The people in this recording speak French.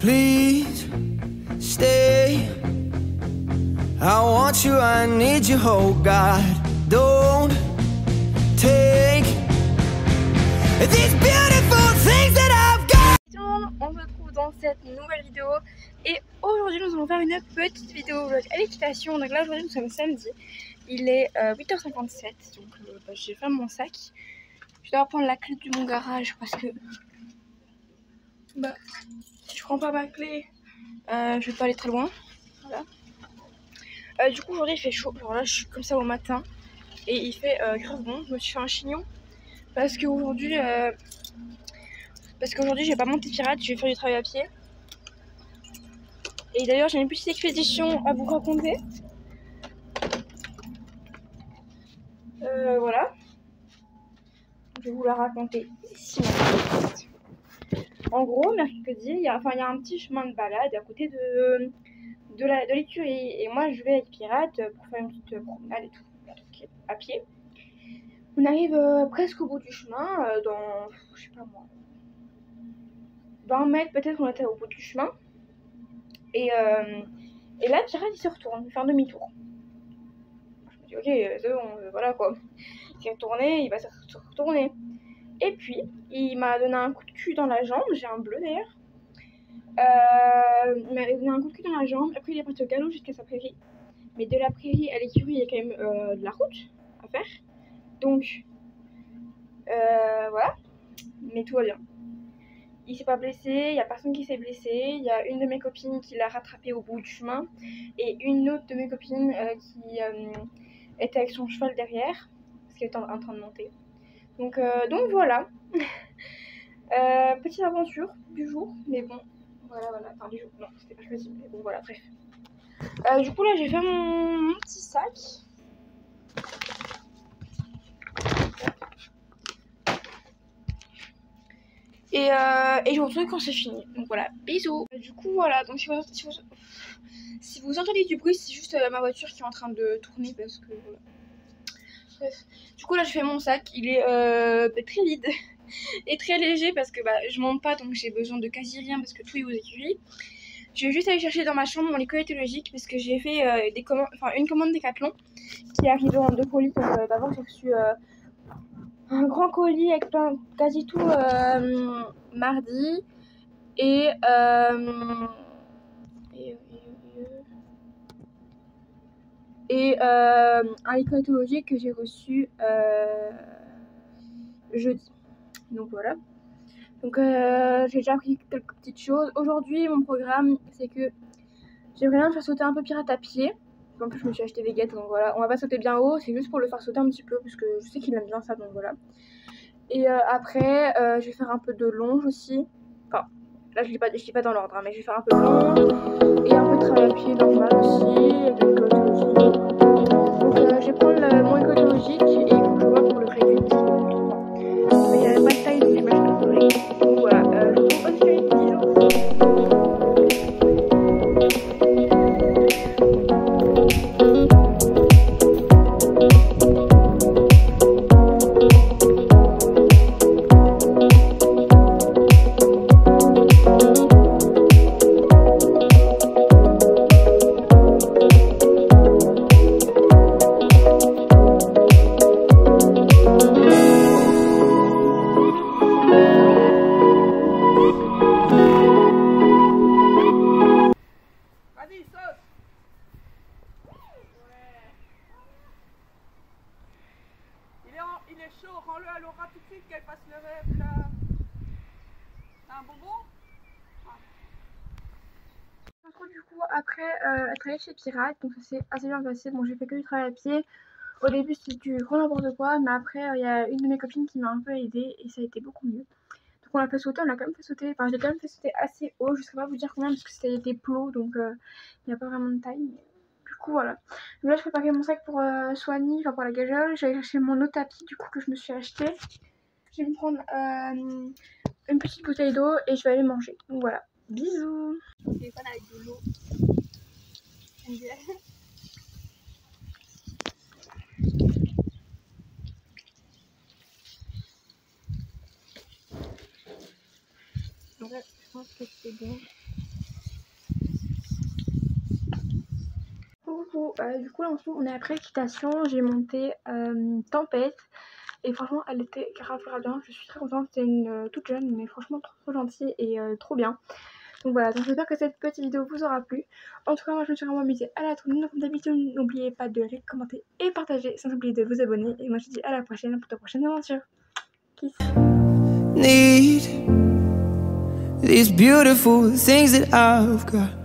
Please stay. I want you, I need you, oh God. Don't take these beautiful things that I've got. On se retrouve dans cette nouvelle vidéo et aujourd'hui nous allons faire une petite vidéo vlog à l'équitation. Donc là aujourd'hui nous sommes samedi, il est 8h57, donc je vais faire mon sac. Je dois prendre la clé de mon garage parce que si je prends pas ma clé je vais pas aller très loin. Voilà. Du coup aujourd'hui il fait chaud, alors là je suis comme ça au matin et il fait grave bon. Je me suis fait un chignon parce qu'aujourd'hui je vais pas monter pirate, je vais faire du travail à pied. Et d'ailleurs j'ai une petite expédition à vous raconter. Voilà. Je vais vous la raconter ici. En gros, mercredi, il y a un petit chemin de balade à côté de l'écurie. Et moi je vais avec pirate pour faire une petite promenade et tout, à pied. On arrive presque au bout du chemin, dans, je sais pas moi, 20 mètres peut-être on était au bout du chemin. Et là, pirate il se retourne, il fait un demi-tour. Je me dis ok, c'est bon, voilà quoi. Il s'est retourné, il va se retourner. Et puis, il m'a donné un coup de cul dans la jambe, j'ai un bleu d'ailleurs. Il m'a donné un coup de cul dans la jambe, après il est parti au galop jusqu'à sa prairie. Mais de la prairie à l'écurie, il y a quand même de la route à faire. Donc, voilà. Mais tout va bien. Il s'est pas blessé, il n'y a personne qui s'est blessé. Il y a une de mes copines qui l'a rattrapé au bout du chemin. Et une autre de mes copines qui était avec son cheval derrière. Parce qu'elle était en train de monter. Donc voilà. Petite aventure du jour. Mais bon, voilà. Enfin du jour, non, c'était pas choisi. Mais bon, voilà, bref. Du coup là, j'ai fait mon petit sac. Et je vous retrouve quand c'est fini. Donc voilà, bisous. Du coup voilà, donc si vous entendez du bruit, c'est juste ma voiture qui est en train de tourner parce que voilà. Bref. Du coup là je fais mon sac, il est très vide et très léger parce que je monte pas, donc j'ai besoin de quasi rien parce que tout est aux écuries. Je vais juste aller chercher dans ma chambre mon école éthologique parce que j'ai fait une commande Decathlon qui est arrivée en 2 colis. Donc d'abord j'ai reçu un grand colis avec quasi tout mardi et un école éthologique que j'ai reçu jeudi. Donc voilà. Donc j'ai déjà appris quelques petites choses. Aujourd'hui mon programme c'est que j'aimerais bien faire sauter un peu pirate à pied. En plus je me suis acheté des guettes, donc voilà. On va pas sauter bien haut, c'est juste pour le faire sauter un petit peu parce que je sais qu'il aime bien ça, donc voilà. Et après je vais faire un peu de longe aussi. Enfin là je dis pas dans l'ordre hein, mais je vais faire un peu de longe et un peu de travail à pied normal aussi avec l'école éthologique. Donc je vais prendre mon école éthologique et il faut que je vois pour le réduire. Mais il n'y avait pas de taille donc j'imagine que je ferai. Donc voilà, je vous propose de faire une bisous. Il est chaud, rends-le à Laura tout de suite qu'elle fasse le rêve là. Un bonbon? Je me retrouve du coup après être allée chez Pirate, donc ça s'est assez bien passé. Bon, j'ai fait que du travail à pied. Au début c'était du grand n'importe quoi, mais après il y a une de mes copines qui m'a un peu aidée et ça a été beaucoup mieux. Donc on l'a fait sauter, on l'a quand même fait sauter, enfin j'ai quand même fait sauter assez haut, je sais pas vous dire combien parce que c'était des plots donc il n'y a pas vraiment de taille. Mais... Du coup voilà. Donc là je préparais mon sac pour Soigny, enfin pour la gageole. J'allais chercher mon autre tapis du coup que je me suis acheté. Je vais me prendre une petite bouteille d'eau et je vais aller manger. Donc voilà, bisous. Mon téléphone avec de l'eau. En vrai, je pense que c'est bon. Du coup là en ce moment on est après équitation, j'ai monté Tempête et franchement elle était grave bien, je suis très contente, c'est une toute jeune mais franchement trop gentille et trop bien. Donc voilà, donc j'espère que cette petite vidéo vous aura plu. En tout cas moi je me suis vraiment amusée à la tournée, donc comme d'habitude n'oubliez pas de liker, commenter et partager sans oublier de vous abonner et moi je vous dis à la prochaine pour ta prochaine aventure. Kiss. Need these beautiful things that I've got.